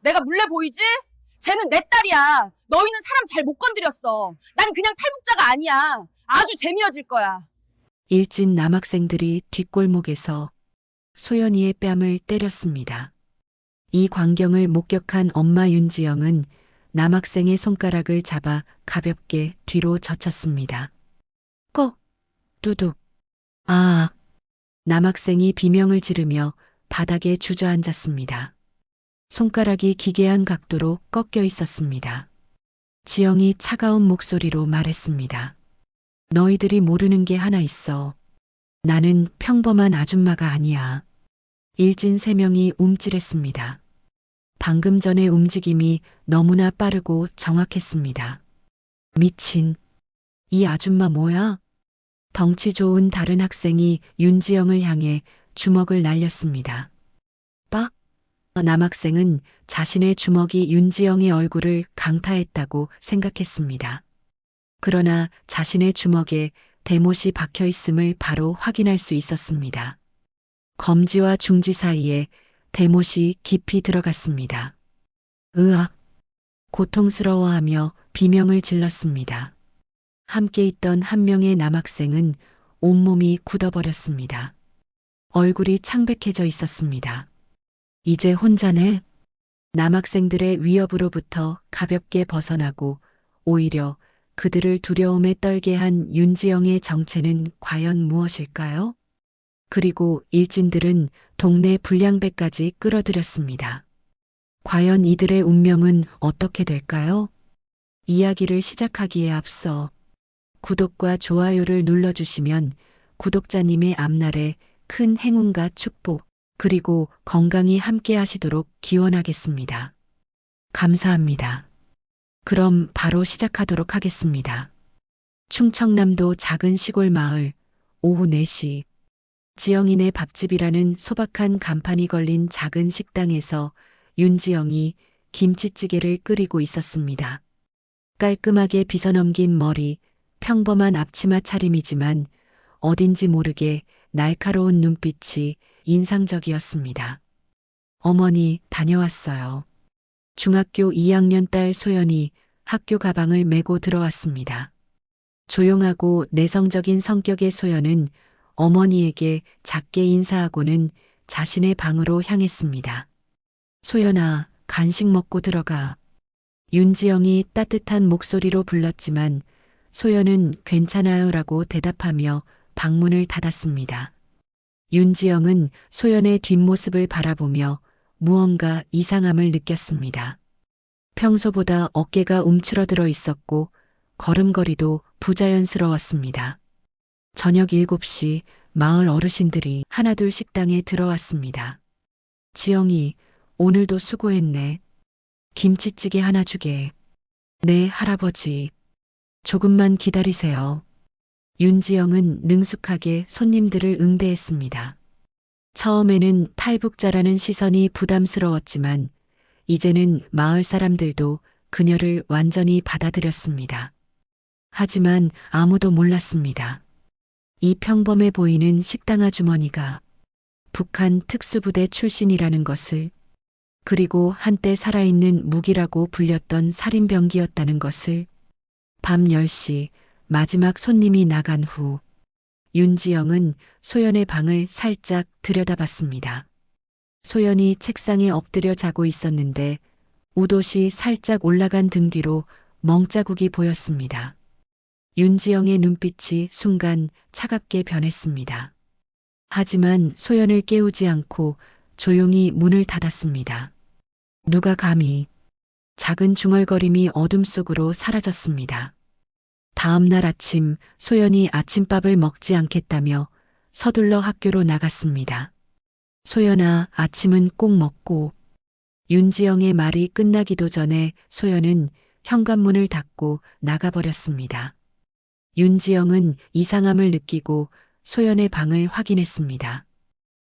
내가 물레 보이지? 쟤는 내 딸이야. 너희는 사람 잘 못 건드렸어. 난 그냥 탈북자가 아니야. 아주 재미어질 거야. 일진 남학생들이 뒷골목에서 소연이의 뺨을 때렸습니다. 이 광경을 목격한 엄마 윤지영은 남학생의 손가락을 잡아 가볍게 뒤로 젖혔습니다. 꺼! 두둑! 아! 남학생이 비명을 지르며 바닥에 주저앉았습니다. 손가락이 기괴한 각도로 꺾여 있었습니다. 지영이 차가운 목소리로 말했습니다. 너희들이 모르는 게 하나 있어. 나는 평범한 아줌마가 아니야. 일진 3명이 움찔했습니다. 방금 전의 움직임이 너무나 빠르고 정확했습니다. 미친. 이 아줌마 뭐야? 덩치 좋은 다른 학생이 윤지영을 향해 주먹을 날렸습니다. 빡! 남학생은 자신의 주먹이 윤지영의 얼굴을 강타했다고 생각했습니다. 그러나 자신의 주먹에 대못이 박혀 있음을 바로 확인할 수 있었습니다. 검지와 중지 사이에 대못이 깊이 들어갔습니다. 으악! 고통스러워하며 비명을 질렀습니다. 함께 있던 한 명의 남학생은 온몸이 굳어버렸습니다. 얼굴이 창백해져 있었습니다. 이제 혼자네? 남학생들의 위협으로부터 가볍게 벗어나고 오히려 그들을 두려움에 떨게 한 윤지영의 정체는 과연 무엇일까요? 그리고 일진들은 동네 불량배까지 끌어들였습니다. 과연 이들의 운명은 어떻게 될까요? 이야기를 시작하기에 앞서 구독과 좋아요를 눌러주시면 구독자님의 앞날에 큰 행운과 축복, 그리고 건강히 함께 하시도록 기원하겠습니다. 감사합니다. 그럼 바로 시작하도록 하겠습니다. 충청남도 작은 시골 마을, 오후 4시, 지영이네 밥집이라는 소박한 간판이 걸린 작은 식당에서 윤지영이 김치찌개를 끓이고 있었습니다. 깔끔하게 빗어넘긴 머리, 평범한 앞치마 차림이지만 어딘지 모르게 날카로운 눈빛이 인상적이었습니다. 어머니, 다녀왔어요. 중학교 2학년 딸 소연이 학교 가방을 메고 들어왔습니다. 조용하고 내성적인 성격의 소연은 어머니에게 작게 인사하고는 자신의 방으로 향했습니다. 소연아, 간식 먹고 들어가. 윤지영이 따뜻한 목소리로 불렀지만 소연은 괜찮아요라고 대답하며 방문을 닫았습니다. 윤지영은 소연의 뒷모습을 바라보며 무언가 이상함을 느꼈습니다. 평소보다 어깨가 움츠러들어 있었고 걸음걸이도 부자연스러웠습니다. 저녁 7시 마을 어르신들이 하나둘 식당에 들어왔습니다. 지영이, 오늘도 수고했네. 김치찌개 하나 주게. 네, 할아버지. 조금만 기다리세요. 윤지영은 능숙하게 손님들을 응대했습니다. 처음에는 탈북자라는 시선이 부담스러웠지만 이제는 마을 사람들도 그녀를 완전히 받아들였습니다. 하지만 아무도 몰랐습니다. 이 평범해 보이는 식당 아주머니가 북한 특수부대 출신이라는 것을, 그리고 한때 살아있는 무기라고 불렸던 살인병기였다는 것을. 밤 10시 마지막 손님이 나간 후 윤지영은 소연의 방을 살짝 들여다봤습니다. 소연이 책상에 엎드려 자고 있었는데 웃옷이 살짝 올라간 등 뒤로 멍자국이 보였습니다. 윤지영의 눈빛이 순간 차갑게 변했습니다. 하지만 소연을 깨우지 않고 조용히 문을 닫았습니다. 누가 감히. 작은 중얼거림이 어둠 속으로 사라졌습니다. 다음 날 아침 소연이 아침밥을 먹지 않겠다며 서둘러 학교로 나갔습니다. 소연아, 아침은 꼭 먹고. 윤지영의 말이 끝나기도 전에 소연은 현관문을 닫고 나가버렸습니다. 윤지영은 이상함을 느끼고 소연의 방을 확인했습니다.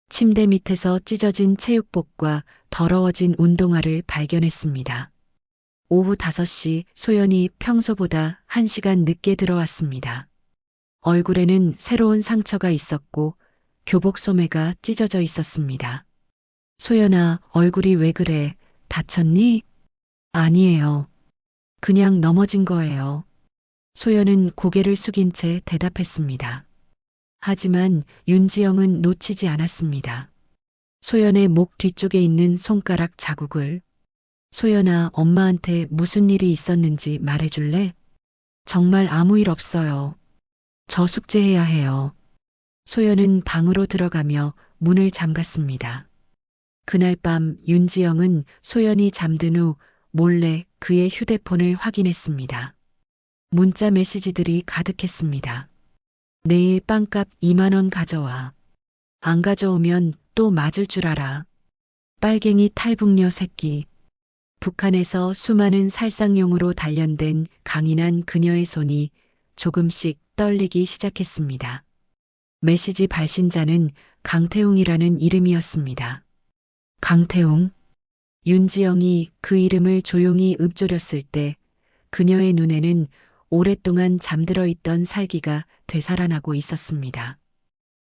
침대 밑에서 찢어진 체육복과 더러워진 운동화를 발견했습니다. 오후 5시 소연이 평소보다 1시간 늦게 들어왔습니다. 얼굴에는 새로운 상처가 있었고 교복 소매가 찢어져 있었습니다. 소연아, 얼굴이 왜 그래? 다쳤니? 아니에요. 그냥 넘어진 거예요. 소연은 고개를 숙인 채 대답했습니다. 하지만 윤지영은 놓치지 않았습니다. 소연의 목 뒤쪽에 있는 손가락 자국을. 소연아, 엄마한테 무슨 일이 있었는지 말해줄래? 정말 아무 일 없어요. 저 숙제해야 해요. 소연은 방으로 들어가며 문을 잠갔습니다. 그날 밤 윤지영은 소연이 잠든 후 몰래 그의 휴대폰을 확인했습니다. 문자 메시지들이 가득했습니다. 내일 빵값 2만 원 가져와. 안 가져오면 또 맞을 줄 알아. 빨갱이 탈북녀 새끼. 북한에서 수많은 살상용으로 단련된 강인한 그녀의 손이 조금씩 떨리기 시작했습니다. 메시지 발신자는 강태웅이라는 이름이었습니다. 강태웅. 윤지영이 그 이름을 조용히 읊조렸을 때 그녀의 눈에는 오랫동안 잠들어 있던 살기가 되살아나고 있었습니다.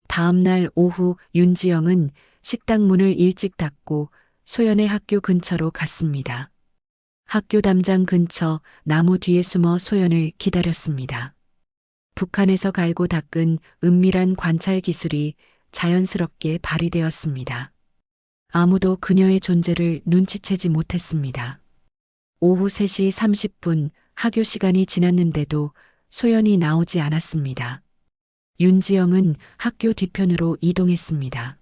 다음 날 오후 윤지영은 식당 문을 일찍 닫고 소연의 학교 근처로 갔습니다. 학교 담장 근처 나무 뒤에 숨어 소연을 기다렸습니다. 북한에서 갈고 닦은 은밀한 관찰 기술이 자연스럽게 발휘되었습니다. 아무도 그녀의 존재를 눈치채지 못했습니다. 오후 3시 30분 학교 시간이 지났는데도 소연이 나오지 않았습니다. 윤지영은 학교 뒤편으로 이동했습니다.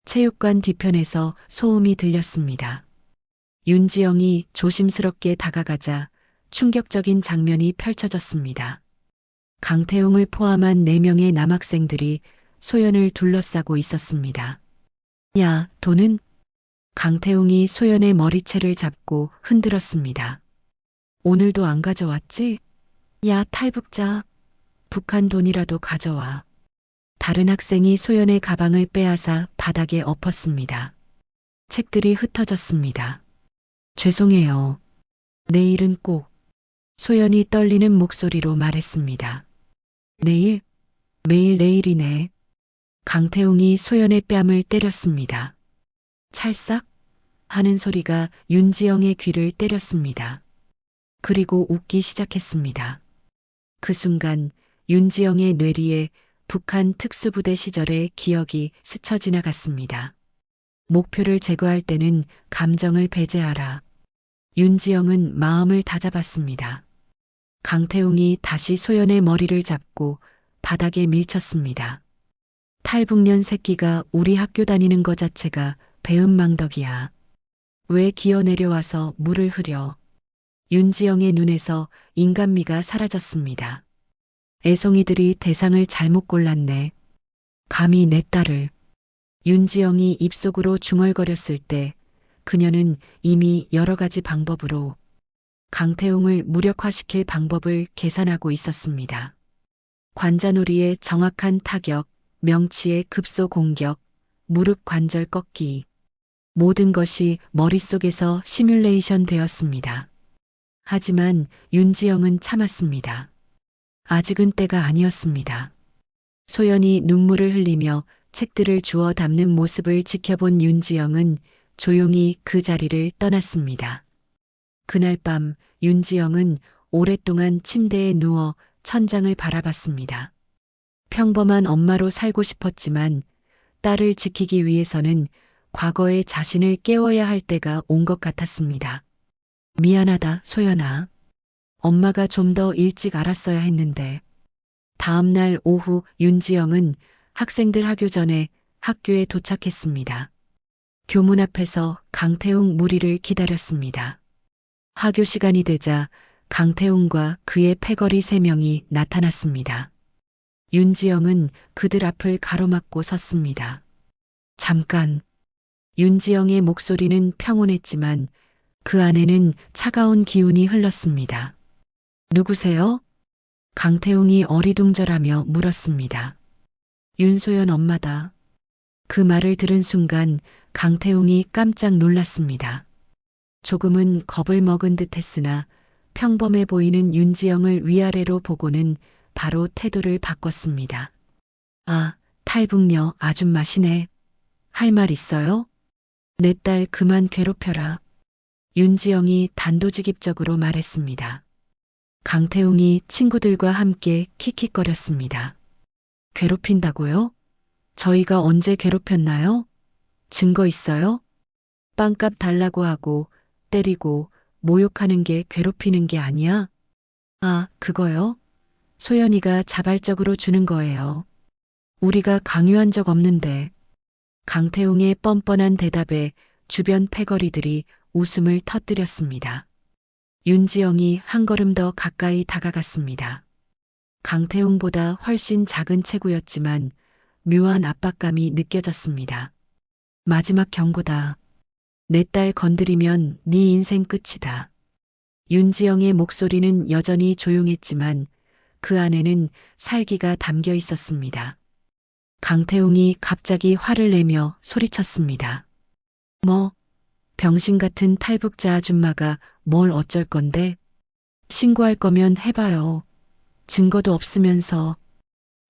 체육관 뒤편에서 소음이 들렸습니다. 윤지영이 조심스럽게 다가가자 충격적인 장면이 펼쳐졌습니다. 강태웅을 포함한 4명의 남학생들이 소연을 둘러싸고 있었습니다. 야, 돈은? 강태웅이 소연의 머리채를 잡고 흔들었습니다. 오늘도 안 가져왔지? 야, 탈북자. 북한 돈이라도 가져와. 다른 학생이 소연의 가방을 빼앗아 바닥에 엎었습니다. 책들이 흩어졌습니다. 죄송해요. 내일은 꼭. 소연이 떨리는 목소리로 말했습니다. 내일? 매일 내일이네. 강태웅이 소연의 뺨을 때렸습니다. 찰싹 하는 소리가 윤지영의 귀를 때렸습니다. 그리고 웃기 시작했습니다. 그 순간 윤지영의 뇌리에 북한 특수부대 시절의 기억이 스쳐 지나갔습니다. 목표를 제거할 때는 감정을 배제하라. 윤지영은 마음을 다잡았습니다. 강태웅이 다시 소연의 머리를 잡고 바닥에 밀쳤습니다. 탈북년 새끼가 우리 학교 다니는 것 자체가 배은망덕이야. 왜 기어 내려와서 물을 흐려. 윤지영의 눈에서 인간미가 사라졌습니다. 애송이들이 대상을 잘못 골랐네. 감히 내 딸을. 윤지영이 입속으로 중얼거렸을 때 그녀는 이미 여러 가지 방법으로 강태웅을 무력화시킬 방법을 계산하고 있었습니다. 관자놀이의 정확한 타격, 명치의 급소 공격, 무릎 관절 꺾기. 모든 것이 머릿속에서 시뮬레이션 되었습니다. 하지만 윤지영은 참았습니다. 아직은 때가 아니었습니다. 소연이 눈물을 흘리며 책들을 주워 담는 모습을 지켜본 윤지영은 조용히 그 자리를 떠났습니다. 그날 밤 윤지영은 오랫동안 침대에 누워 천장을 바라봤습니다. 평범한 엄마로 살고 싶었지만 딸을 지키기 위해서는 과거의 자신을 깨워야 할 때가 온 것 같았습니다. 미안하다, 소연아. 엄마가 좀 더 일찍 알았어야 했는데. 다음 날 오후 윤지영은 학생들 하교 전에 학교에 도착했습니다. 교문 앞에서 강태웅 무리를 기다렸습니다. 하교 시간이 되자 강태웅과 그의 패거리 3명이 나타났습니다. 윤지영은 그들 앞을 가로막고 섰습니다. 잠깐. 윤지영의 목소리는 평온했지만 그 안에는 차가운 기운이 흘렀습니다. 누구세요? 강태웅이 어리둥절하며 물었습니다. 윤소연 엄마다. 그 말을 들은 순간 강태웅이 깜짝 놀랐습니다. 조금은 겁을 먹은 듯 했으나 평범해 보이는 윤지영을 위아래로 보고는 바로 태도를 바꿨습니다. 아, 탈북녀 아줌마시네. 할 말 있어요? 내 딸 그만 괴롭혀라. 윤지영이 단도직입적으로 말했습니다. 강태웅이 친구들과 함께 킥킥거렸습니다. 괴롭힌다고요? 저희가 언제 괴롭혔나요? 증거 있어요? 빵값 달라고 하고 때리고 모욕하는 게 괴롭히는 게 아니야? 아, 그거요? 소연이가 자발적으로 주는 거예요. 우리가 강요한 적 없는데. 강태웅의 뻔뻔한 대답에 주변 패거리들이 웃음을 터뜨렸습니다. 윤지영이 한 걸음 더 가까이 다가갔습니다. 강태웅보다 훨씬 작은 체구였지만 묘한 압박감이 느껴졌습니다. 마지막 경고다. 내 딸 건드리면 네 인생 끝이다. 윤지영의 목소리는 여전히 조용했지만 그 안에는 살기가 담겨 있었습니다. 강태웅이 갑자기 화를 내며 소리쳤습니다. 뭐, 병신 같은 탈북자 아줌마가 뭘 어쩔 건데? 신고할 거면 해봐요. 증거도 없으면서.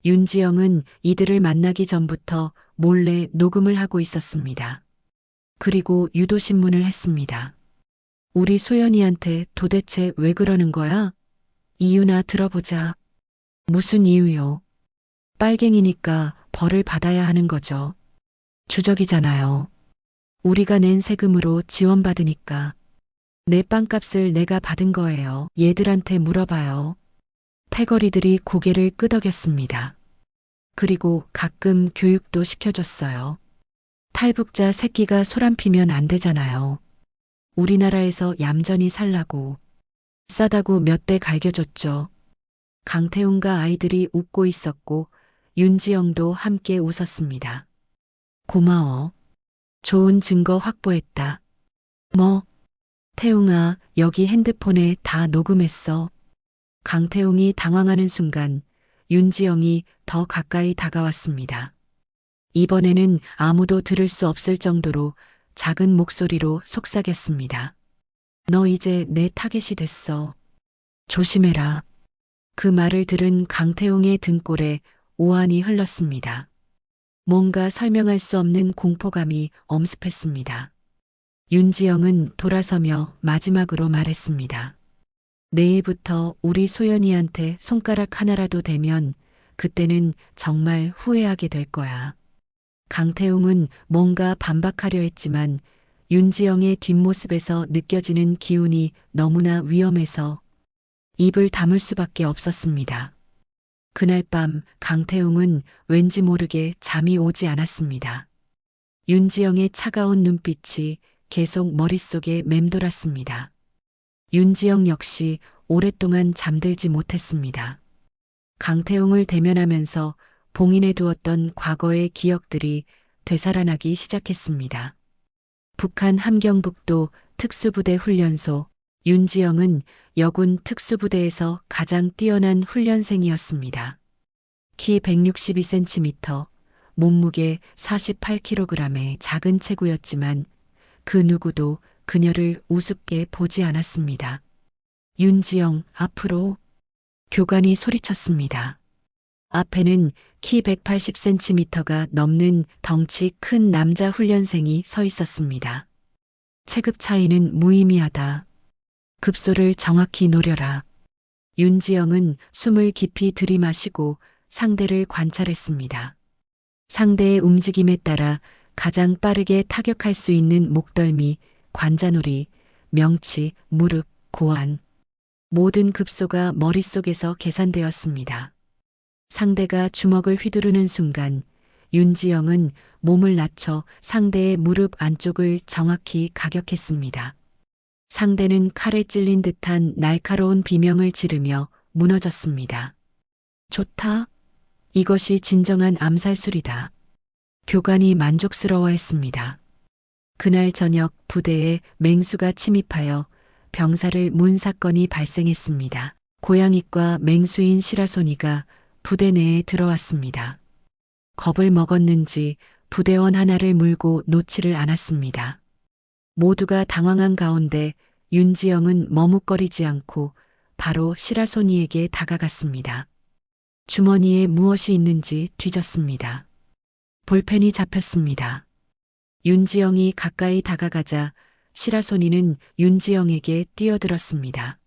윤지영은 이들을 만나기 전부터 몰래 녹음을 하고 있었습니다. 그리고 유도신문을 했습니다. 우리 소연이한테 도대체 왜 그러는 거야? 이유나 들어보자. 무슨 이유요? 빨갱이니까 벌을 받아야 하는 거죠. 주적이잖아요. 우리가 낸 세금으로 지원받으니까. 내 빵값을 내가 받은 거예요. 얘들한테 물어봐요. 패거리들이 고개를 끄덕였습니다. 그리고 가끔 교육도 시켜줬어요. 탈북자 새끼가 소란피면 안 되잖아요. 우리나라에서 얌전히 살라고. 싸다고 몇 대 갈겨줬죠. 강태웅과 아이들이 웃고 있었고 윤지영도 함께 웃었습니다. 고마워. 좋은 증거 확보했다. 뭐? 태웅아, 여기 핸드폰에 다 녹음했어. 강태웅이 당황하는 순간 윤지영이 더 가까이 다가왔습니다. 이번에는 아무도 들을 수 없을 정도로 작은 목소리로 속삭였습니다. 너 이제 내 타겟이 됐어. 조심해라. 그 말을 들은 강태웅의 등골에 오한이 흘렀습니다. 뭔가 설명할 수 없는 공포감이 엄습했습니다. 윤지영은 돌아서며 마지막으로 말했습니다. 내일부터 우리 소연이한테 손가락 하나라도 대면 그때는 정말 후회하게 될 거야. 강태웅은 뭔가 반박하려 했지만 윤지영의 뒷모습에서 느껴지는 기운이 너무나 위험해서 입을 다물 수밖에 없었습니다. 그날 밤 강태웅은 왠지 모르게 잠이 오지 않았습니다. 윤지영의 차가운 눈빛이 계속 머릿속에 맴돌았습니다. 윤지영 역시 오랫동안 잠들지 못했습니다. 강태웅을 대면하면서 봉인해 두었던 과거의 기억들이 되살아나기 시작했습니다. 북한 함경북도 특수부대 훈련소. 윤지영은 여군 특수부대에서 가장 뛰어난 훈련생이었습니다. 키 162cm, 몸무게 48kg의 작은 체구였지만 그 누구도 그녀를 우습게 보지 않았습니다. 윤지영, 앞으로. 교관이 소리쳤습니다. 앞에는 키 180cm가 넘는 덩치 큰 남자 훈련생이 서 있었습니다. 체급 차이는 무의미하다. 급소를 정확히 노려라. 윤지영은 숨을 깊이 들이마시고 상대를 관찰했습니다. 상대의 움직임에 따라 가장 빠르게 타격할 수 있는 목덜미, 관자놀이, 명치, 무릎, 고안. 모든 급소가 머릿속에서 계산되었습니다. 상대가 주먹을 휘두르는 순간 윤지영은 몸을 낮춰 상대의 무릎 안쪽을 정확히 가격했습니다. 상대는 칼에 찔린 듯한 날카로운 비명을 지르며 무너졌습니다. 좋다. 이것이 진정한 암살술이다. 교관이 만족스러워했습니다. 그날 저녁 부대에 맹수가 침입하여 병사를 문 사건이 발생했습니다. 고양이과 맹수인 시라소니가 부대 내에 들어왔습니다. 겁을 먹었는지 부대원 하나를 물고 놓지를 않았습니다. 모두가 당황한 가운데 윤지영은 머뭇거리지 않고 바로 시라소니에게 다가갔습니다. 주머니에 무엇이 있는지 뒤졌습니다. 볼펜이 잡혔습니다. 윤지영이 가까이 다가가자 시라소니는 윤지영에게 뛰어들었습니다.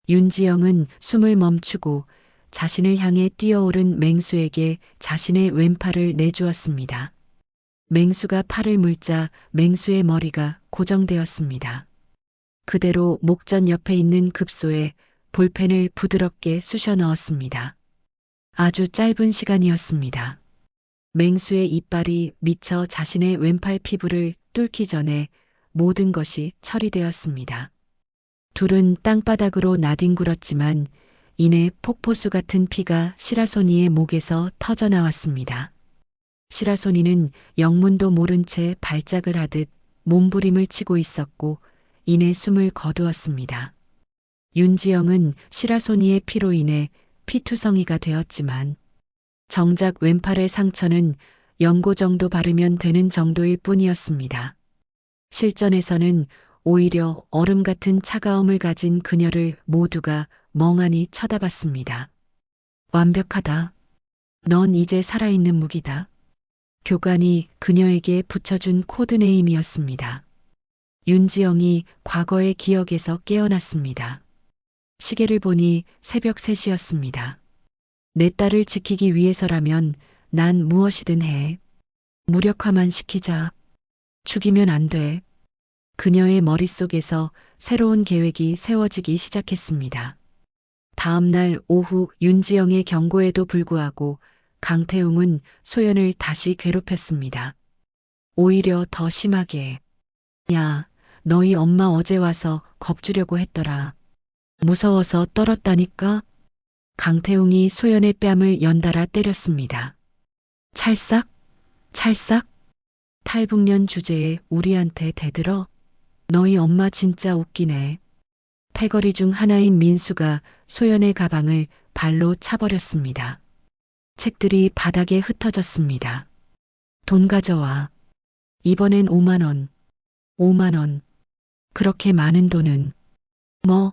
윤지영은 숨을 멈추고 자신을 향해 뛰어오른 맹수에게 자신의 왼팔을 내주었습니다. 맹수가 팔을 물자 맹수의 머리가 고정되었습니다. 그대로 목전 옆에 있는 급소에 볼펜을 부드럽게 쑤셔 넣었습니다. 아주 짧은 시간이었습니다. 맹수의 이빨이 미쳐 자신의 왼팔 피부를 뚫기 전에 모든 것이 처리되었습니다. 둘은 땅바닥으로 나뒹굴었지만 이내 폭포수 같은 피가 시라소니의 목에서 터져나왔습니다. 시라소니는 영문도 모른 채 발작을 하듯 몸부림을 치고 있었고 이내 숨을 거두었습니다. 윤지영은 시라소니의 피로 인해 피투성이가 되었지만 정작 왼팔의 상처는 연고 정도 바르면 되는 정도일 뿐이었습니다. 실전에서는 오히려 얼음 같은 차가움을 가진 그녀를 모두가 멍하니 쳐다봤습니다. 완벽하다. 넌 이제 살아있는 무기다. 교관이 그녀에게 붙여준 코드네임이었습니다. 윤지영이 과거의 기억에서 깨어났습니다. 시계를 보니 새벽 3시였습니다. 내 딸을 지키기 위해서라면 난 무엇이든 해. 무력화만 시키자. 죽이면 안 돼. 그녀의 머릿속에서 새로운 계획이 세워지기 시작했습니다. 다음 날 오후 윤지영의 경고에도 불구하고 강태웅은 소연을 다시 괴롭혔습니다. 오히려 더 심하게. 야, 너희 엄마 어제 와서 겁주려고 했더라. 무서워서 떨었다니까? 강태웅이 소연의 뺨을 연달아 때렸습니다. 찰싹? 찰싹? 탈북년 주제에 우리한테 대들어? 너희 엄마 진짜 웃기네. 패거리 중 하나인 민수가 소연의 가방을 발로 차버렸습니다. 책들이 바닥에 흩어졌습니다. 돈 가져와. 이번엔 5만 원. 5만 원. 그렇게 많은 돈은. 뭐?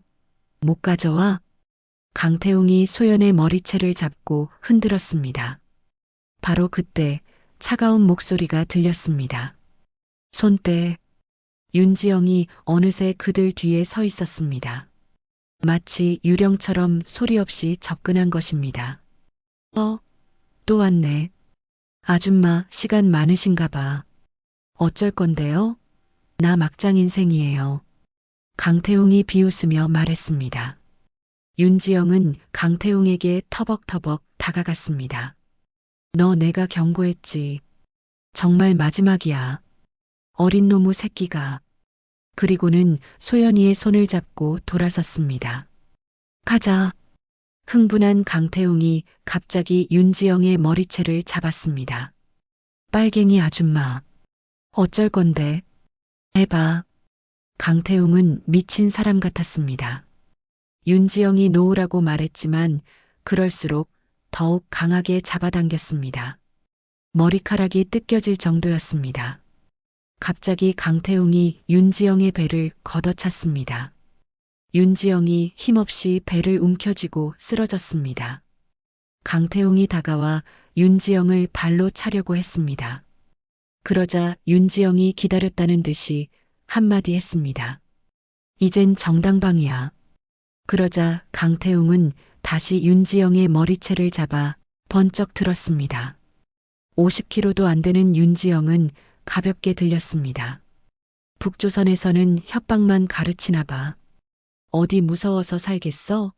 못 가져와? 강태웅이 소연의 머리채를 잡고 흔들었습니다. 바로 그때 차가운 목소리가 들렸습니다. 손 떼. 윤지영이 어느새 그들 뒤에 서 있었습니다. 마치 유령처럼 소리 없이 접근한 것입니다. 또 왔네. 아줌마 시간 많으신가 봐. 어쩔 건데요? 나 막장 인생이에요. 강태웅이 비웃으며 말했습니다. 윤지영은 강태웅에게 터벅터벅 다가갔습니다. 너 내가 경고했지. 정말 마지막이야. 어린 놈의 새끼가. 그리고는 소연이의 손을 잡고 돌아섰습니다. 가자. 흥분한 강태웅이 갑자기 윤지영의 머리채를 잡았습니다. 빨갱이 아줌마. 어쩔 건데. 해봐. 강태웅은 미친 사람 같았습니다. 윤지영이 놓으라고 말했지만 그럴수록 더욱 강하게 잡아당겼습니다. 머리카락이 뜯겨질 정도였습니다. 갑자기 강태웅이 윤지영의 배를 걷어찼습니다. 윤지영이 힘없이 배를 움켜쥐고 쓰러졌습니다. 강태웅이 다가와 윤지영을 발로 차려고 했습니다. 그러자 윤지영이 기다렸다는 듯이 한마디 했습니다. 이젠 정당방이야. 그러자 강태웅은 다시 윤지영의 머리채를 잡아 번쩍 들었습니다. 50kg도 안 되는 윤지영은 가볍게 들렸습니다. 북조선에서는 협박만 가르치나 봐. 어디 무서워서 살겠어?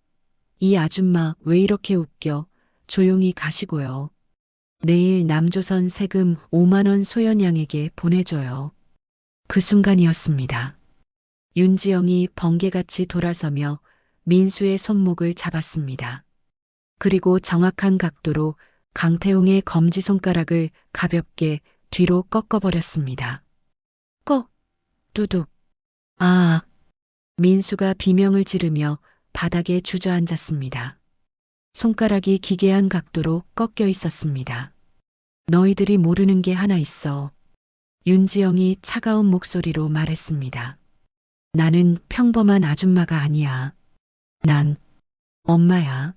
이 아줌마 왜 이렇게 웃겨? 조용히 가시고요. 내일 남조선 세금 5만 원 소연 양에게 보내줘요. 그 순간이었습니다. 윤지영이 번개같이 돌아서며 민수의 손목을 잡았습니다. 그리고 정확한 각도로 강태웅의 검지손가락을 가볍게 뒤로 꺾어버렸습니다. 두둑. 아. 민수가 비명을 지르며 바닥에 주저앉았습니다. 손가락이 기괴한 각도로 꺾여 있었습니다. 너희들이 모르는 게 하나 있어. 윤지영이 차가운 목소리로 말했습니다. 나는 평범한 아줌마가 아니야. 난 엄마야.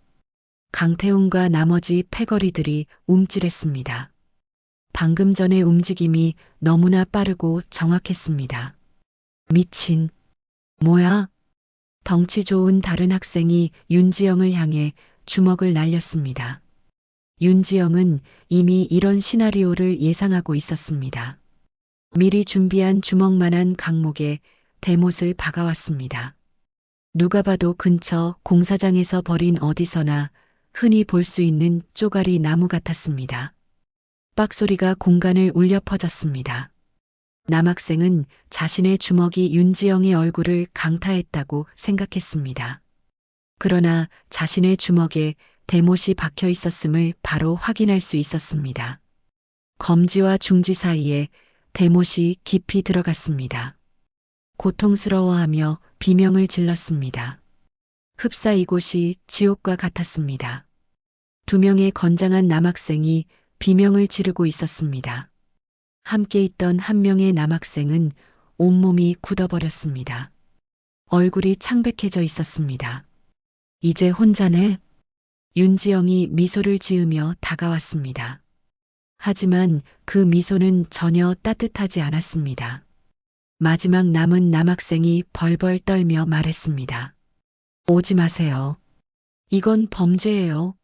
강태웅과 나머지 패거리들이 움찔했습니다. 방금 전의 움직임이 너무나 빠르고 정확했습니다. 미친. 뭐야? 덩치 좋은 다른 학생이 윤지영을 향해 주먹을 날렸습니다. 윤지영은 이미 이런 시나리오를 예상하고 있었습니다. 미리 준비한 주먹만한 강목에 대못을 박아왔습니다. 누가 봐도 근처 공사장에서 버린 어디서나 흔히 볼 수 있는 쪼가리 나무 같았습니다. 빡소리가 공간을 울려 퍼졌습니다. 남학생은 자신의 주먹이 윤지영의 얼굴을 강타했다고 생각했습니다. 그러나 자신의 주먹에 대못이 박혀 있었음을 바로 확인할 수 있었습니다. 검지와 중지 사이에 대못이 깊이 들어갔습니다. 고통스러워하며 비명을 질렀습니다. 흡사 이곳이 지옥과 같았습니다. 두 명의 건장한 남학생이 비명을 지르고 있었습니다. 함께 있던 한 명의 남학생은 온몸이 굳어버렸습니다. 얼굴이 창백해져 있었습니다. 이제 혼자네? 윤지영이 미소를 지으며 다가왔습니다. 하지만 그 미소는 전혀 따뜻하지 않았습니다. 마지막 남은 남학생이 벌벌 떨며 말했습니다. 오지 마세요. 이건 범죄예요.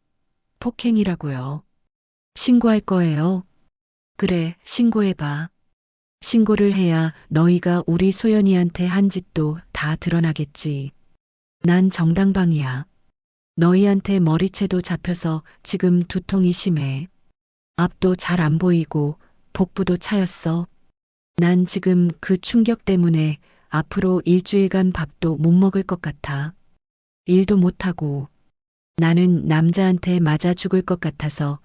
폭행이라고요. 신고할 거예요. 그래, 신고해봐. 신고를 해야 너희가 우리 소연이한테 한 짓도 다 드러나겠지. 난 정당방이야. 너희한테 머리채도 잡혀서 지금 두통이 심해. 앞도 잘 안 보이고 복부도 차였어. 난 지금 그 충격 때문에 앞으로 일주일간 밥도 못 먹을 것 같아. 일도 못하고. 나는 남자한테 맞아 죽을 것 같아서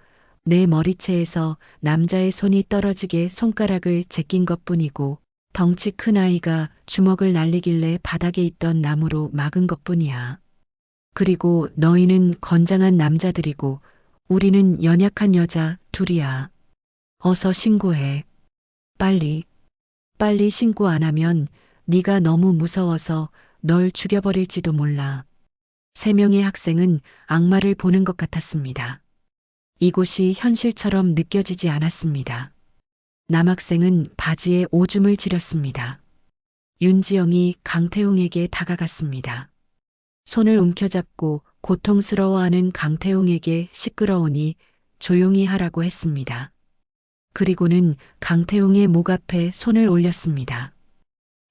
내 머리채에서 남자의 손이 떨어지게 손가락을 제낀 것뿐이고 덩치 큰 아이가 주먹을 날리길래 바닥에 있던 나무로 막은 것뿐이야. 그리고 너희는 건장한 남자들이고 우리는 연약한 여자 둘이야. 어서 신고해. 빨리. 빨리 신고 안 하면 네가 너무 무서워서 널 죽여버릴지도 몰라. 세 명의 학생은 악마를 보는 것 같았습니다. 이곳이 현실처럼 느껴지지 않았습니다. 남학생은 바지에 오줌을 지렸습니다. 윤지영이 강태웅에게 다가갔습니다. 손을 움켜잡고 고통스러워하는 강태웅에게 시끄러우니 조용히 하라고 했습니다. 그리고는 강태웅의 목 앞에 손을 올렸습니다.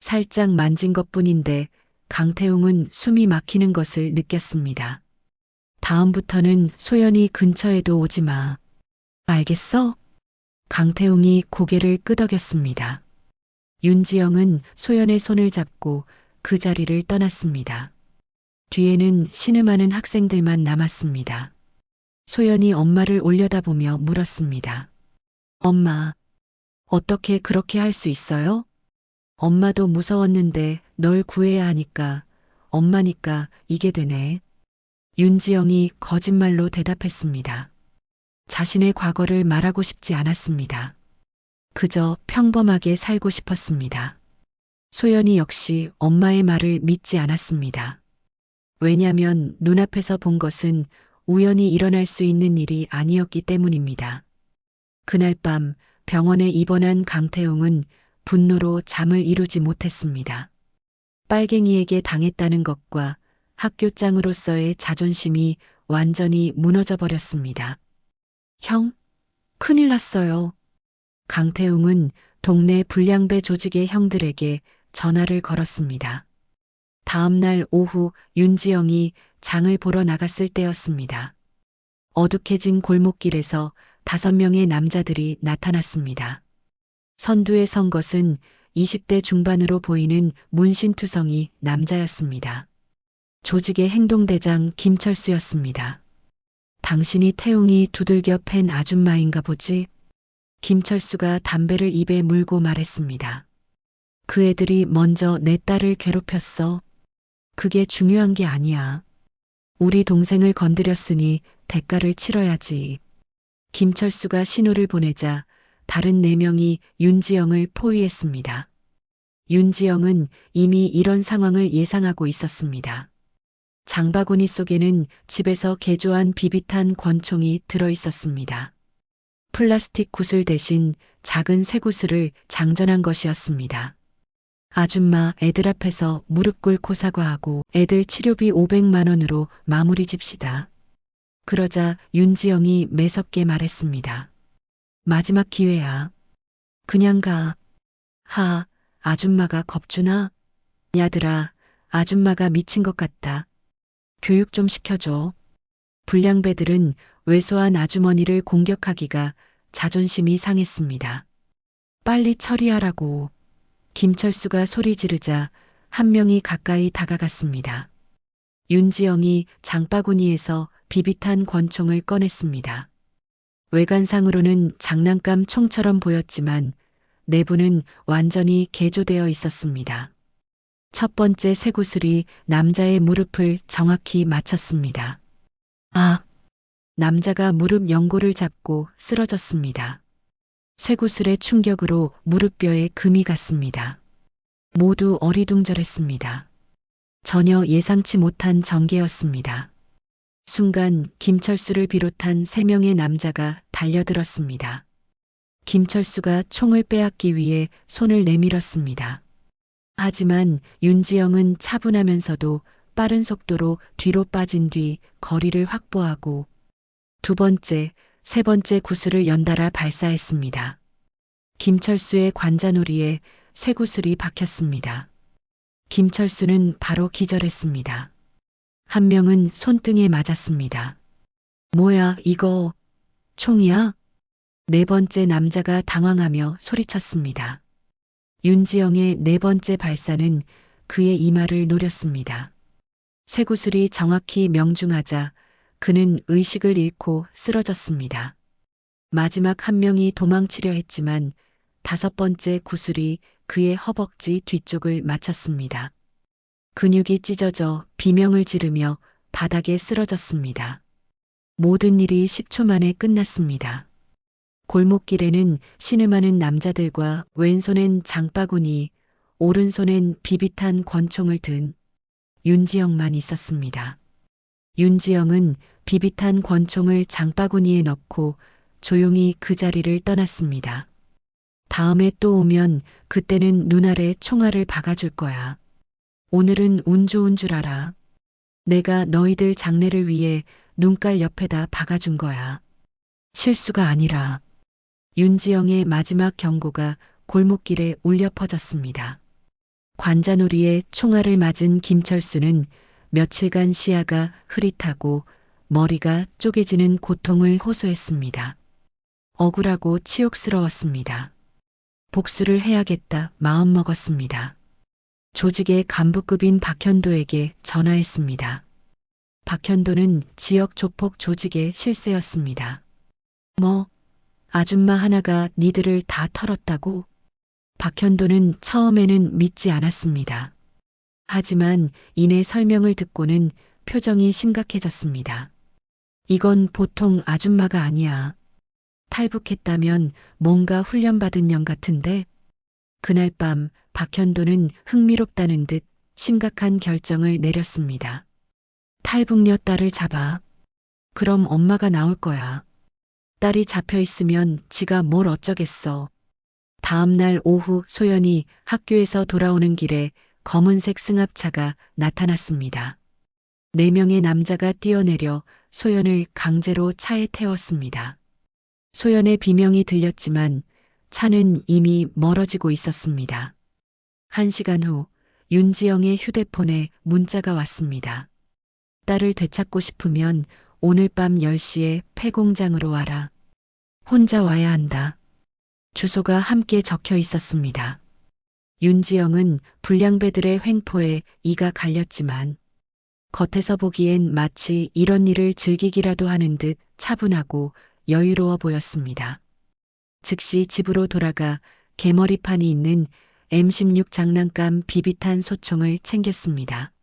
살짝 만진 것뿐인데 강태웅은 숨이 막히는 것을 느꼈습니다. 다음부터는 소연이 근처에도 오지 마. 알겠어? 강태웅이 고개를 끄덕였습니다. 윤지영은 소연의 손을 잡고 그 자리를 떠났습니다. 뒤에는 신음하는 학생들만 남았습니다. 소연이 엄마를 올려다보며 물었습니다. 엄마, 어떻게 그렇게 할 수 있어요? 엄마도 무서웠는데 널 구해야 하니까, 엄마니까 이게 되네. 윤지영이 거짓말로 대답했습니다. 자신의 과거를 말하고 싶지 않았습니다. 그저 평범하게 살고 싶었습니다. 소연이 역시 엄마의 말을 믿지 않았습니다. 왜냐면 눈앞에서 본 것은 우연히 일어날 수 있는 일이 아니었기 때문입니다. 그날 밤 병원에 입원한 강태웅은 분노로 잠을 이루지 못했습니다. 빨갱이에게 당했다는 것과 학교장으로서의 자존심이 완전히 무너져 버렸습니다. 형, 큰일 났어요. 강태웅은 동네 불량배 조직의 형들에게 전화를 걸었습니다. 다음 날 오후 윤지영이 장을 보러 나갔을 때였습니다. 어둑해진 골목길에서 5명의 남자들이 나타났습니다. 선두에 선 것은 20대 중반으로 보이는 문신투성이 남자였습니다. 조직의 행동대장 김철수였습니다. 당신이 태웅이 두들겨 팬 아줌마인가 보지? 김철수가 담배를 입에 물고 말했습니다. 그 애들이 먼저 내 딸을 괴롭혔어. 그게 중요한 게 아니야. 우리 동생을 건드렸으니 대가를 치러야지. 김철수가 신호를 보내자 다른 4명이 윤지영을 포위했습니다. 윤지영은 이미 이런 상황을 예상하고 있었습니다. 장바구니 속에는 집에서 개조한 비비탄 권총이 들어 있었습니다. 플라스틱 구슬 대신 작은 쇠구슬을 장전한 것이었습니다. 아줌마 애들 앞에서 무릎 꿇고 사과하고 애들 치료비 500만 원으로 마무리 집시다. 그러자 윤지영이 매섭게 말했습니다. 마지막 기회야. 그냥 가. 아줌마가 겁주나? 야들아, 아줌마가 미친 것 같다. 교육 좀 시켜줘. 불량배들은 왜소한 아주머니를 공격하기가 자존심이 상했습니다. 빨리 처리하라고. 김철수가 소리 지르자 한 명이 가까이 다가갔습니다. 윤지영이 장바구니에서 비비탄 권총을 꺼냈습니다. 외관상으로는 장난감 총처럼 보였지만 내부는 완전히 개조되어 있었습니다. 첫 번째 쇠구슬이 남자의 무릎을 정확히 맞췄습니다. 남자가 무릎 연골을 잡고 쓰러졌습니다. 쇠구슬의 충격으로 무릎뼈에 금이 갔습니다. 모두 어리둥절했습니다. 전혀 예상치 못한 전개였습니다. 순간 김철수를 비롯한 3명의 남자가 달려들었습니다. 김철수가 총을 빼앗기 위해 손을 내밀었습니다. 하지만 윤지영은 차분하면서도 빠른 속도로 뒤로 빠진 뒤 거리를 확보하고 두 번째, 세 번째 구슬을 연달아 발사했습니다. 김철수의 관자놀이에 쇠구슬이 박혔습니다. 김철수는 바로 기절했습니다. 한 명은 손등에 맞았습니다. 뭐야, 이거 총이야? 네 번째 남자가 당황하며 소리쳤습니다. 윤지영의 네 번째 발사는 그의 이마를 노렸습니다. 쇠구슬이 정확히 명중하자 그는 의식을 잃고 쓰러졌습니다. 마지막 한 명이 도망치려 했지만 5번째 구슬이 그의 허벅지 뒤쪽을 맞췄습니다. 근육이 찢어져 비명을 지르며 바닥에 쓰러졌습니다. 모든 일이 10초 만에 끝났습니다. 골목길에는 신음하는 남자들과 왼손엔 장바구니, 오른손엔 비비탄 권총을 든 윤지영만 있었습니다. 윤지영은 비비탄 권총을 장바구니에 넣고 조용히 그 자리를 떠났습니다. 다음에 또 오면 그때는 눈알에 총알을 박아줄 거야. 오늘은 운 좋은 줄 알아. 내가 너희들 장래를 위해 눈깔 옆에다 박아준 거야. 실수가 아니라. 윤지영의 마지막 경고가 골목길에 울려 퍼졌습니다. 관자놀이에 총알을 맞은 김철수는 며칠간 시야가 흐릿하고 머리가 쪼개지는 고통을 호소했습니다. 억울하고 치욕스러웠습니다. 복수를 해야겠다 마음먹었습니다. 조직의 간부급인 박현도에게 전화했습니다. 박현도는 지역 조폭 조직의 실세였습니다. 아줌마 하나가 니들을 다 털었다고? 박현도는 처음에는 믿지 않았습니다. 하지만 이내 설명을 듣고는 표정이 심각해졌습니다. 이건 보통 아줌마가 아니야. 탈북했다면 뭔가 훈련받은 년 같은데? 그날 밤 박현도는 흥미롭다는 듯 심각한 결정을 내렸습니다. 탈북녀 딸을 잡아. 그럼 엄마가 나올 거야. 딸이 잡혀 있으면 지가 뭘 어쩌겠어. 다음 날 오후 소연이 학교에서 돌아오는 길에 검은색 승합차가 나타났습니다. 4명의 남자가 뛰어내려 소연을 강제로 차에 태웠습니다. 소연의 비명이 들렸지만 차는 이미 멀어지고 있었습니다. 1시간 후 윤지영의 휴대폰에 문자가 왔습니다. 딸을 되찾고 싶으면 오늘 밤 10시에 폐공장으로 와라. 혼자 와야 한다. 주소가 함께 적혀 있었습니다. 윤지영은 불량배들의 횡포에 이가 갈렸지만 겉에서 보기엔 마치 이런 일을 즐기기라도 하는 듯 차분하고 여유로워 보였습니다. 즉시 집으로 돌아가 개머리판이 있는 M16 장난감 비비탄 소총을 챙겼습니다.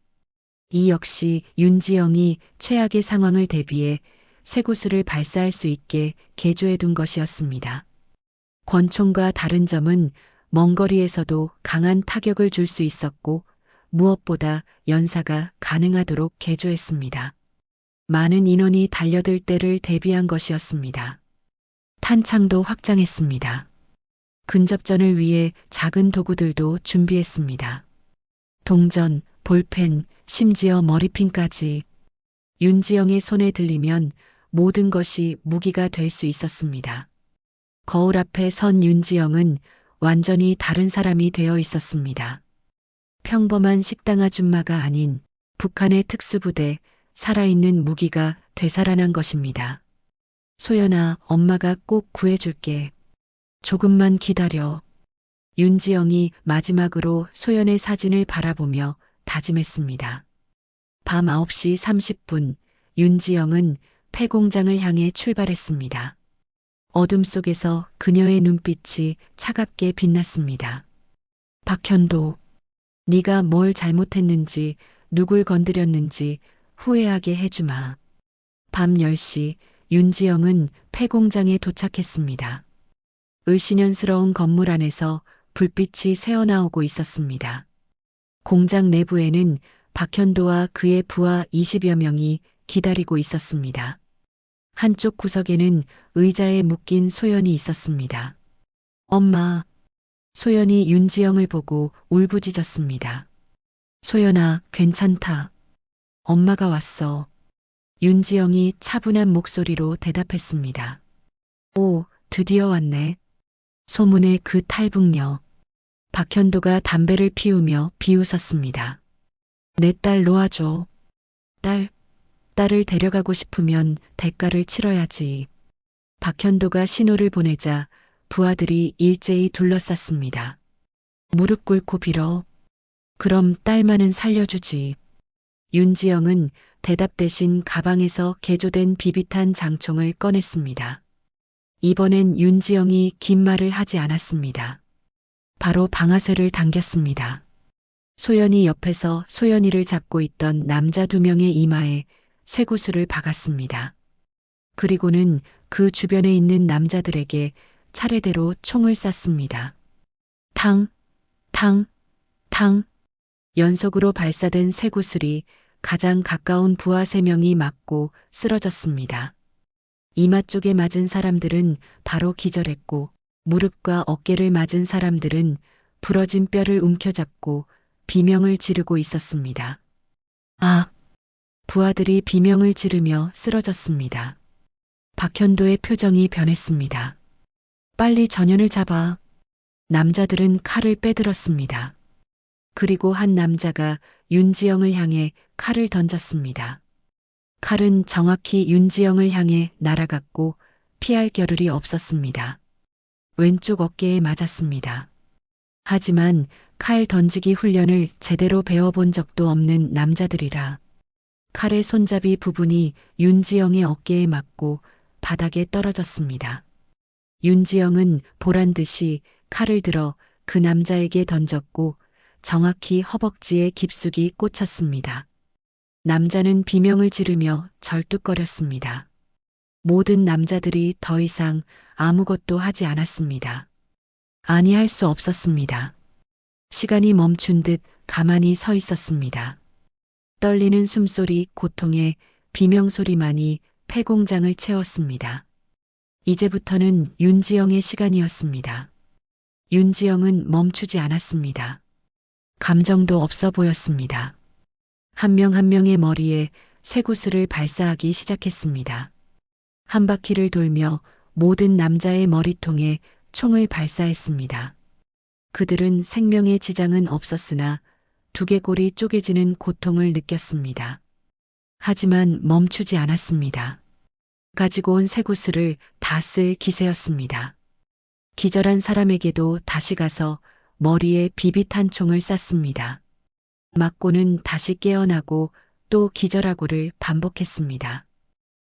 이 역시 윤지영이 최악의 상황을 대비해 쇠구슬을 발사할 수 있게 개조해 둔 것이었습니다. 권총과 다른 점은 먼 거리에서도 강한 타격을 줄 수 있었고 무엇보다 연사가 가능하도록 개조했습니다. 많은 인원이 달려들 때를 대비한 것이었습니다. 탄창도 확장했습니다. 근접전을 위해 작은 도구들도 준비했습니다. 동전, 볼펜, 심지어 머리핀까지. 윤지영의 손에 들리면 모든 것이 무기가 될 수 있었습니다. 거울 앞에 선 윤지영은 완전히 다른 사람이 되어 있었습니다. 평범한 식당 아줌마가 아닌 북한의 특수부대 살아있는 무기가 되살아난 것입니다. 소연아, 엄마가 꼭 구해줄게. 조금만 기다려. 윤지영이 마지막으로 소연의 사진을 바라보며 다짐했습니다. 밤 9시 30분, 윤지영은 폐공장을 향해 출발했습니다. 어둠 속에서 그녀의 눈빛이 차갑게 빛났습니다. 박현도, 네가 뭘 잘못했는지, 누굴 건드렸는지 후회하게 해주마. 밤 10시, 윤지영은 폐공장에 도착했습니다. 을씨년스러운 건물 안에서 불빛이 새어나오고 있었습니다. 공장 내부에는 박현도와 그의 부하 20여 명이 기다리고 있었습니다. 한쪽 구석에는 의자에 묶인 소연이 있었습니다. 엄마. 소연이 윤지영을 보고 울부짖었습니다. 소연아, 괜찮다. 엄마가 왔어. 윤지영이 차분한 목소리로 대답했습니다. 오, 드디어 왔네. 소문의 그 탈북녀. 박현도가 담배를 피우며 비웃었습니다. 내 딸 놓아줘. 딸을 데려가고 싶으면 대가를 치러야지. 박현도가 신호를 보내자 부하들이 일제히 둘러쌌습니다. 무릎 꿇고 빌어. 그럼 딸만은 살려주지. 윤지영은 대답 대신 가방에서 개조된 비비탄 장총을 꺼냈습니다. 이번엔 윤지영이 긴 말을 하지 않았습니다. 바로 방아쇠를 당겼습니다. 소연이 옆에서 소연이를 잡고 있던 남자 2명의 이마에 쇠구슬을 박았습니다. 그리고는 그 주변에 있는 남자들에게 차례대로 총을 쐈습니다. 탕, 탕, 탕. 연속으로 발사된 쇠구슬이 가장 가까운 부하 3명이 맞고 쓰러졌습니다. 이마 쪽에 맞은 사람들은 바로 기절했고 무릎과 어깨를 맞은 사람들은 부러진 뼈를 움켜잡고 비명을 지르고 있었습니다. 아! 부하들이 비명을 지르며 쓰러졌습니다. 박현도의 표정이 변했습니다. 빨리 전현을 잡아. 남자들은 칼을 빼들었습니다. 그리고 한 남자가 윤지영을 향해 칼을 던졌습니다. 칼은 정확히 윤지영을 향해 날아갔고 피할 겨를이 없었습니다. 왼쪽 어깨에 맞았습니다. 하지만 칼 던지기 훈련을 제대로 배워본 적도 없는 남자들이라 칼의 손잡이 부분이 윤지영의 어깨에 맞고 바닥에 떨어졌습니다. 윤지영은 보란 듯이 칼을 들어 그 남자에게 던졌고 정확히 허벅지에 깊숙이 꽂혔습니다. 남자는 비명을 지르며 절뚝거렸습니다. 모든 남자들이 더 이상 아무것도 하지 않았습니다. 아니, 할 수 없었습니다. 시간이 멈춘 듯 가만히 서 있었습니다. 떨리는 숨소리, 고통에 비명소리만이 폐공장을 채웠습니다. 이제부터는 윤지영의 시간이었습니다. 윤지영은 멈추지 않았습니다. 감정도 없어 보였습니다. 한 명 한 명의 머리에 쇠구슬을 발사하기 시작했습니다. 한 바퀴를 돌며 모든 남자의 머리통에 총을 발사했습니다. 그들은 생명의 지장은 없었으나 두개골이 쪼개지는 고통을 느꼈습니다. 하지만 멈추지 않았습니다. 가지고 온 쇠구슬을 다 쓸 기세였습니다. 기절한 사람에게도 다시 가서 머리에 비비탄 총을 쐈습니다. 맞고는 다시 깨어나고 또 기절하고를 반복했습니다.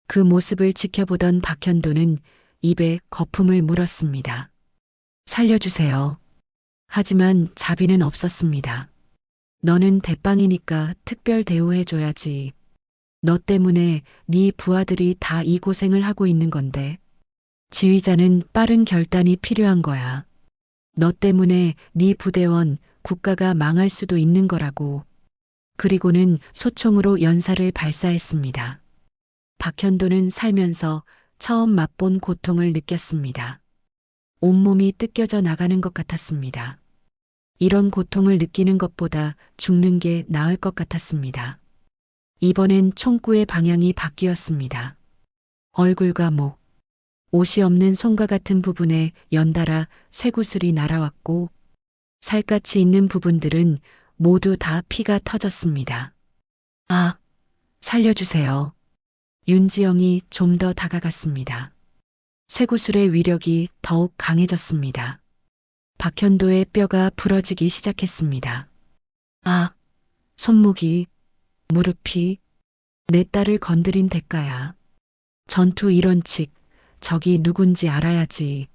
그 모습을 지켜보던 박현도는 입에 거품을 물었습니다. 살려주세요. 하지만 자비는 없었습니다. 너는 대빵이니까 특별 대우해줘야지. 너 때문에 네 부하들이 다 이 고생을 하고 있는 건데. 지휘자는 빠른 결단이 필요한 거야. 너 때문에 네 부대원, 국가가 망할 수도 있는 거라고. 그리고는 소총으로 연사를 발사했습니다. 박현도는 살면서 처음 맛본 고통을 느꼈습니다. 온몸이 뜯겨져 나가는 것 같았습니다. 이런 고통을 느끼는 것보다 죽는 게 나을 것 같았습니다. 이번엔 총구의 방향이 바뀌었습니다. 얼굴과 목, 옷이 없는 손과 같은 부분에 연달아 쇠구슬이 날아왔고 살갗이 있는 부분들은 모두 다 피가 터졌습니다. 아, 살려주세요. 윤지영이 좀 더 다가갔습니다. 쇠구슬의 위력이 더욱 강해졌습니다. 박현도의 뼈가 부러지기 시작했습니다. 아, 손목이, 무릎이, 내 딸을 건드린 대가야. 전투 일원칙, 적이 누군지 알아야지.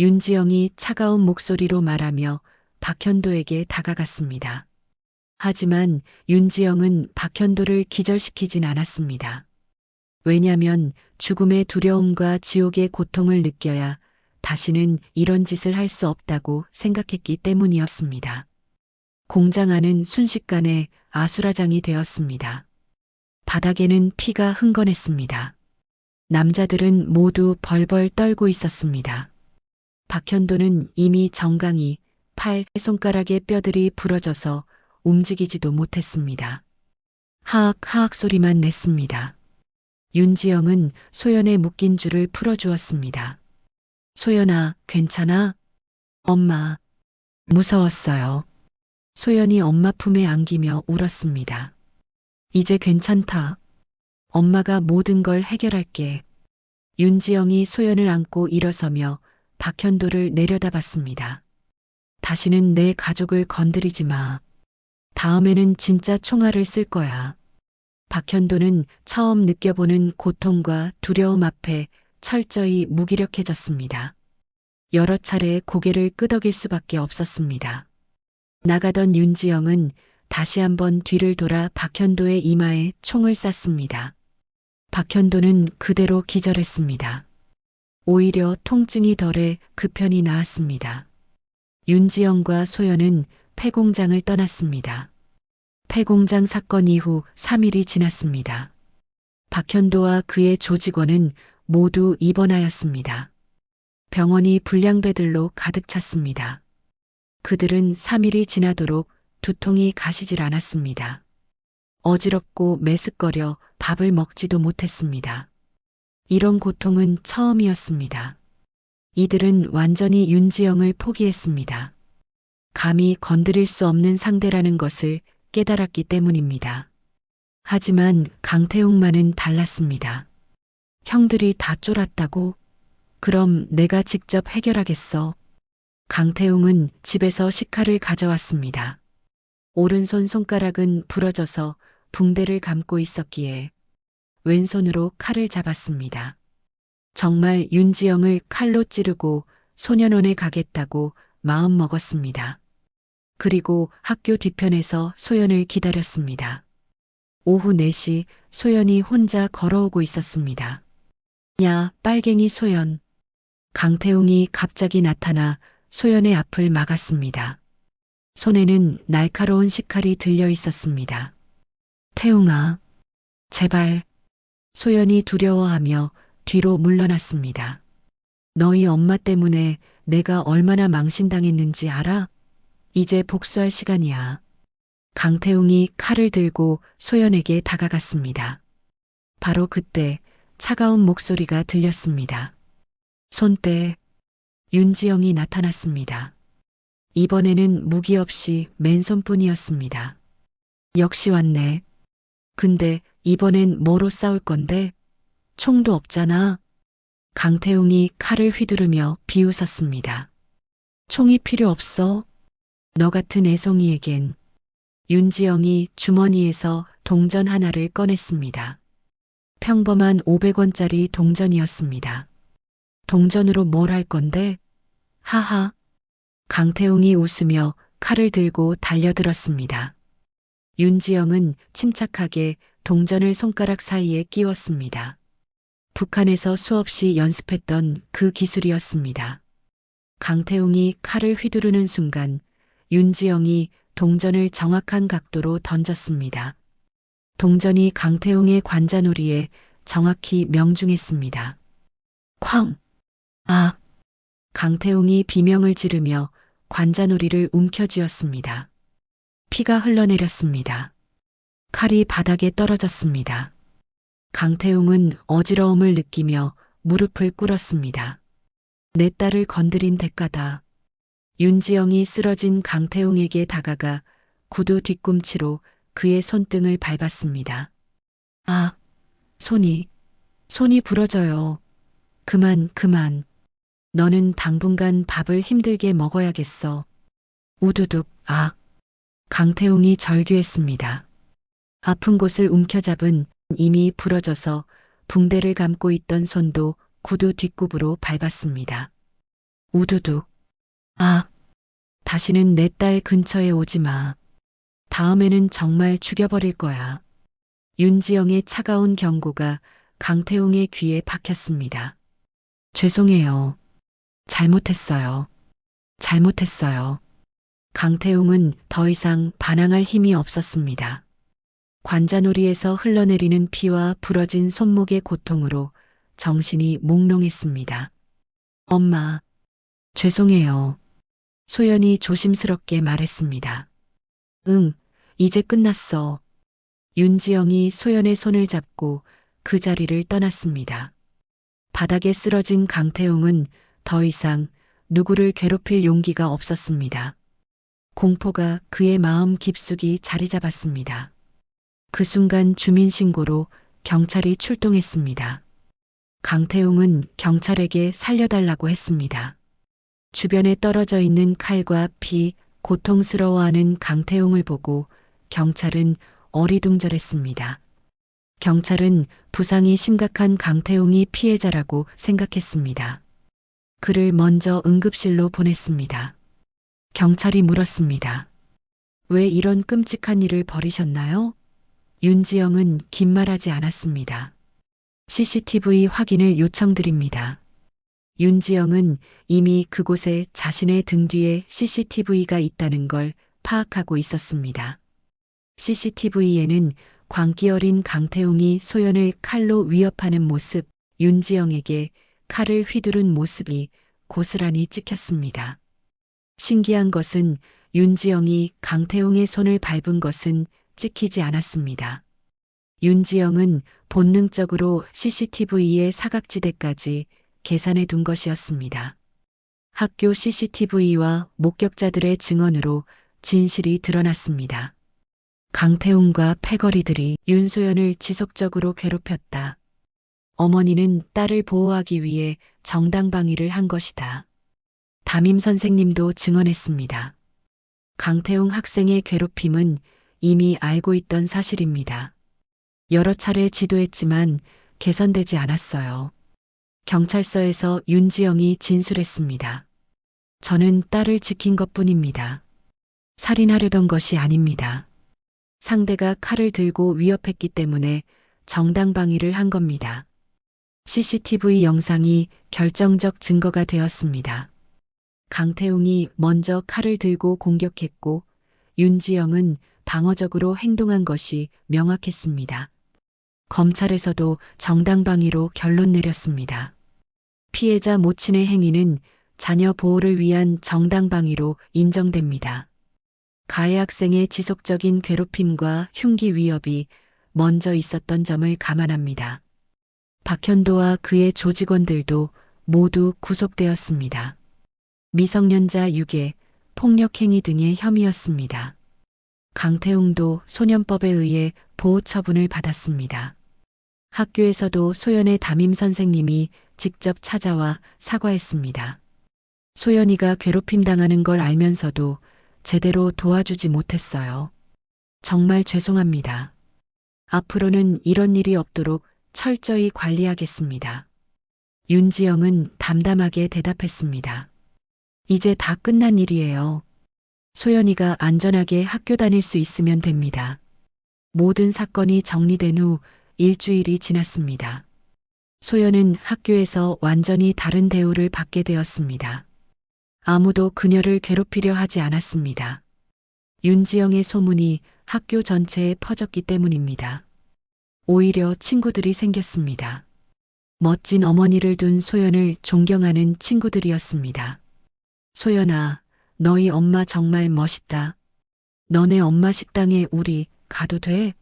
윤지영이 차가운 목소리로 말하며 박현도에게 다가갔습니다. 하지만 윤지영은 박현도를 기절시키진 않았습니다. 왜냐면 죽음의 두려움과 지옥의 고통을 느껴야 다시는 이런 짓을 할 수 없다고 생각했기 때문이었습니다. 공장 안은 순식간에 아수라장이 되었습니다. 바닥에는 피가 흥건했습니다. 남자들은 모두 벌벌 떨고 있었습니다. 박현도는 이미 정강이 팔, 손가락의 뼈들이 부러져서 움직이지도 못했습니다. 하악 소리만 냈습니다. 윤지영은 소연의 묶인 줄을 풀어주었습니다. 소연아, 괜찮아? 엄마, 무서웠어요. 소연이 엄마 품에 안기며 울었습니다. 이제 괜찮다. 엄마가 모든 걸 해결할게. 윤지영이 소연을 안고 일어서며 박현도를 내려다봤습니다. 다시는 내 가족을 건드리지 마. 다음에는 진짜 총알을 쓸 거야. 박현도는 처음 느껴보는 고통과 두려움 앞에 철저히 무기력해졌습니다. 여러 차례 고개를 끄덕일 수밖에 없었습니다. 나가던 윤지영은 다시 한번 뒤를 돌아 박현도의 이마에 총을 쐈습니다. 박현도는 그대로 기절했습니다. 오히려 통증이 덜해 그 편이 나았습니다. 윤지영과 소연은 폐공장을 떠났습니다. 폐공장 사건 이후 3일이 지났습니다. 박현도와 그의 조직원은 모두 입원하였습니다. 병원이 불량배들로 가득 찼습니다. 그들은 3일이 지나도록 두통이 가시질 않았습니다. 어지럽고 메스꺼려 밥을 먹지도 못했습니다. 이런 고통은 처음이었습니다. 이들은 완전히 윤지영을 포기했습니다. 감히 건드릴 수 없는 상대라는 것을 깨달았기 때문입니다. 하지만 강태웅만은 달랐습니다. 형들이 다 쫄았다고? 그럼 내가 직접 해결하겠어. 강태웅은 집에서 식칼을 가져왔습니다. 오른손 손가락은 부러져서 붕대를 감고 있었기에 왼손으로 칼을 잡았습니다. 정말 윤지영을 칼로 찌르고 소년원에 가겠다고 마음먹었습니다. 그리고 학교 뒤편에서 소연을 기다렸습니다. 오후 4시 소연이 혼자 걸어오고 있었습니다. 야, 빨갱이 소연. 강태웅이 갑자기 나타나 소연의 앞을 막았습니다. 손에는 날카로운 식칼이 들려 있었습니다. 태웅아, 제발. 소연이 두려워하며 뒤로 물러났습니다. 너희 엄마 때문에 내가 얼마나 망신당했는지 알아? 이제 복수할 시간이야. 강태웅이 칼을 들고 소연에게 다가갔습니다. 바로 그때 차가운 목소리가 들렸습니다. 손때. 윤지영이 나타났습니다. 이번에는 무기 없이 맨손뿐이었습니다. 역시 왔네. 근데 이번엔 뭐로 싸울 건데? 총도 없잖아. 강태웅이 칼을 휘두르며 비웃었습니다. 총이 필요 없어. 너 같은 애송이에겐. 윤지영이 주머니에서 동전 하나를 꺼냈습니다. 평범한 500원짜리 동전이었습니다. 동전으로 뭘 할 건데? 하하. 강태웅이 웃으며 칼을 들고 달려들었습니다. 윤지영은 침착하게 동전을 손가락 사이에 끼웠습니다. 북한에서 수없이 연습했던 그 기술이었습니다. 강태웅이 칼을 휘두르는 순간 윤지영이 동전을 정확한 각도로 던졌습니다. 동전이 강태웅의 관자놀이에 정확히 명중했습니다. 쾅! 아! 강태웅이 비명을 지르며 관자놀이를 움켜쥐었습니다. 피가 흘러내렸습니다. 칼이 바닥에 떨어졌습니다. 강태웅은 어지러움을 느끼며 무릎을 꿇었습니다. 내 딸을 건드린 대가다. 윤지영이 쓰러진 강태웅에게 다가가 구두 뒤꿈치로 그의 손등을 밟았습니다. 아, 손이 부러져요. 그만. 너는 당분간 밥을 힘들게 먹어야겠어. 우두둑, 강태웅이 절규했습니다. 아픈 곳을 움켜잡은 이미 부러져서 붕대를 감고 있던 손도 구두 뒷굽으로 밟았습니다. 우두둑, 다시는 내 딸 근처에 오지 마. 다음에는 정말 죽여버릴 거야. 윤지영의 차가운 경고가 강태웅의 귀에 박혔습니다. 죄송해요. 잘못했어요. 강태웅은 더 이상 반항할 힘이 없었습니다. 관자놀이에서 흘러내리는 피와 부러진 손목의 고통으로 정신이 몽롱했습니다. 엄마, 죄송해요. 소연이 조심스럽게 말했습니다. 응, 이제 끝났어. 윤지영이 소연의 손을 잡고 그 자리를 떠났습니다. 바닥에 쓰러진 강태웅은 더 이상 누구를 괴롭힐 용기가 없었습니다. 공포가 그의 마음 깊숙이 자리 잡았습니다. 그 순간 주민신고로 경찰이 출동했습니다. 강태웅은 경찰에게 살려달라고 했습니다. 주변에 떨어져 있는 칼과 피, 고통스러워하는 강태웅을 보고 경찰은 어리둥절했습니다. 경찰은 부상이 심각한 강태웅이 피해자라고 생각했습니다. 그를 먼저 응급실로 보냈습니다. 경찰이 물었습니다. 왜 이런 끔찍한 일을 벌이셨나요? 윤지영은 긴 말하지 않았습니다. CCTV 확인을 요청드립니다. 윤지영은 이미 그곳에 자신의 등 뒤에 CCTV가 있다는 걸 파악하고 있었습니다. CCTV에는 광기 어린 강태웅이 소연을 칼로 위협하는 모습, 윤지영에게 칼을 휘두른 모습이 고스란히 찍혔습니다. 신기한 것은 윤지영이 강태웅의 손을 밟은 것은 찍히지 않았습니다. 윤지영은 본능적으로 CCTV의 사각지대까지 계산해 둔 것이었습니다. 학교 CCTV와 목격자들의 증언으로 진실이 드러났습니다. 강태웅과 패거리들이 윤소연을 지속적으로 괴롭혔다. 어머니는 딸을 보호하기 위해 정당방위를 한 것이다. 담임 선생님도 증언했습니다. 강태웅 학생의 괴롭힘은 이미 알고 있던 사실입니다. 여러 차례 지도했지만 개선되지 않았어요. 경찰서에서 윤지영이 진술했습니다. 저는 딸을 지킨 것뿐입니다. 살인하려던 것이 아닙니다. 상대가 칼을 들고 위협했기 때문에 정당방위를 한 겁니다. CCTV 영상이 결정적 증거가 되었습니다. 강태웅이 먼저 칼을 들고 공격했고 윤지영은 방어적으로 행동한 것이 명확했습니다. 검찰에서도 정당방위로 결론 내렸습니다. 피해자 모친의 행위는 자녀 보호를 위한 정당방위로 인정됩니다. 가해 학생의 지속적인 괴롭힘과 흉기 위협이 먼저 있었던 점을 감안합니다. 박현도와 그의 조직원들도 모두 구속되었습니다. 미성년자 유괴, 폭력행위 등의 혐의였습니다. 강태웅도 소년법에 의해 보호 처분을 받았습니다. 학교에서도 소연의 담임 선생님이 직접 찾아와 사과했습니다. 소연이가 괴롭힘 당하는 걸 알면서도 제대로 도와주지 못했어요. 정말 죄송합니다. 앞으로는 이런 일이 없도록 철저히 관리하겠습니다. 윤지영은 담담하게 대답했습니다. 이제 다 끝난 일이에요. 소연이가 안전하게 학교 다닐 수 있으면 됩니다. 모든 사건이 정리된 후 일주일이 지났습니다. 소연은 학교에서 완전히 다른 대우를 받게 되었습니다. 아무도 그녀를 괴롭히려 하지 않았습니다. 윤지영의 소문이 학교 전체에 퍼졌기 때문입니다. 오히려 친구들이 생겼습니다. 멋진 어머니를 둔 소연을 존경하는 친구들이었습니다. 소연아, 너희 엄마 정말 멋있다. 너네 엄마 식당에 우리 가도 돼?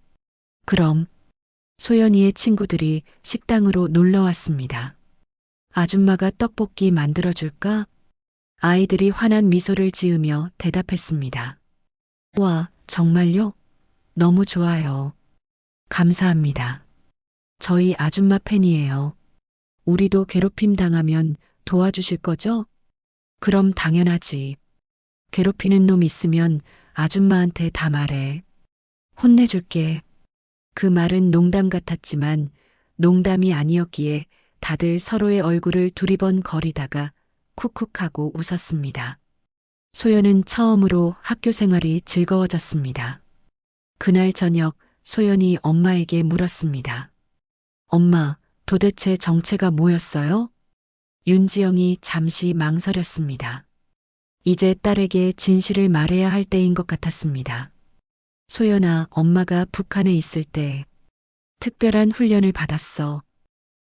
그럼. 소연이의 친구들이 식당으로 놀러 왔습니다. 아줌마가 떡볶이 만들어줄까? 아이들이 환한 미소를 지으며 대답했습니다. 와, 정말요? 너무 좋아요. 감사합니다. 저희 아줌마 팬이에요. 우리도 괴롭힘 당하면 도와주실 거죠? 그럼 당연하지. 괴롭히는 놈 있으면 아줌마한테 다 말해. 혼내줄게. 그 말은 농담 같았지만 농담이 아니었기에 다들 서로의 얼굴을 두리번거리다가 쿡쿡하고 웃었습니다. 소연은 처음으로 학교 생활이 즐거워졌습니다. 그날 저녁 소연이 엄마에게 물었습니다. 엄마, 도대체 정체가 뭐였어요? 윤지영이 잠시 망설였습니다. 이제 딸에게 진실을 말해야 할 때인 것 같았습니다. 소연아, 엄마가 북한에 있을 때 특별한 훈련을 받았어.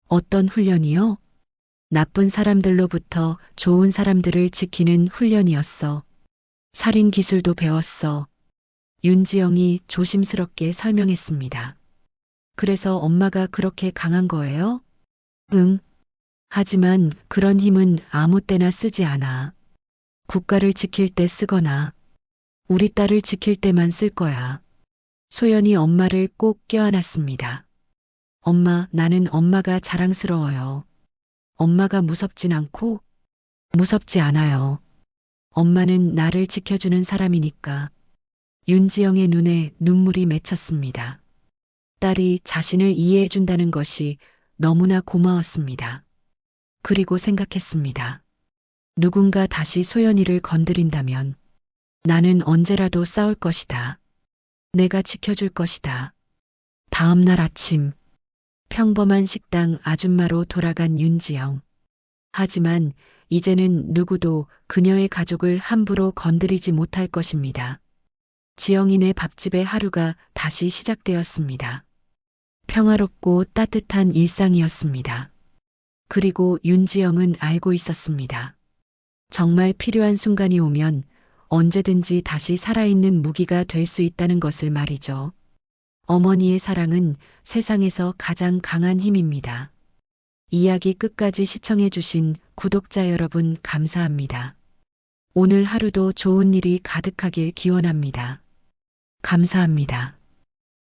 어떤 훈련이요? 나쁜 사람들로부터 좋은 사람들을 지키는 훈련이었어. 살인 기술도 배웠어. 윤지영이 조심스럽게 설명했습니다. 그래서 엄마가 그렇게 강한 거예요? 응. 하지만 그런 힘은 아무 때나 쓰지 않아. 국가를 지킬 때 쓰거나 우리 딸을 지킬 때만 쓸 거야. 소연이 엄마를 꼭 껴안았습니다. 엄마, 나는 엄마가 자랑스러워요. 엄마가 무섭진 않고 무섭지 않아요. 엄마는 나를 지켜주는 사람이니까. 윤지영의 눈에 눈물이 맺혔습니다. 딸이 자신을 이해해준다는 것이 너무나 고마웠습니다. 그리고 생각했습니다. 누군가 다시 소연이를 건드린다면 나는 언제라도 싸울 것이다. 내가 지켜줄 것이다. 다음 날 아침, 평범한 식당 아줌마로 돌아간 윤지영. 하지만 이제는 누구도 그녀의 가족을 함부로 건드리지 못할 것입니다. 지영이네 밥집의 하루가 다시 시작되었습니다. 평화롭고 따뜻한 일상이었습니다. 그리고 윤지영은 알고 있었습니다. 정말 필요한 순간이 오면 언제든지 다시 살아있는 무기가 될 수 있다는 것을 말이죠. 어머니의 사랑은 세상에서 가장 강한 힘입니다. 이야기 끝까지 시청해주신 구독자 여러분 감사합니다. 오늘 하루도 좋은 일이 가득하길 기원합니다. 감사합니다.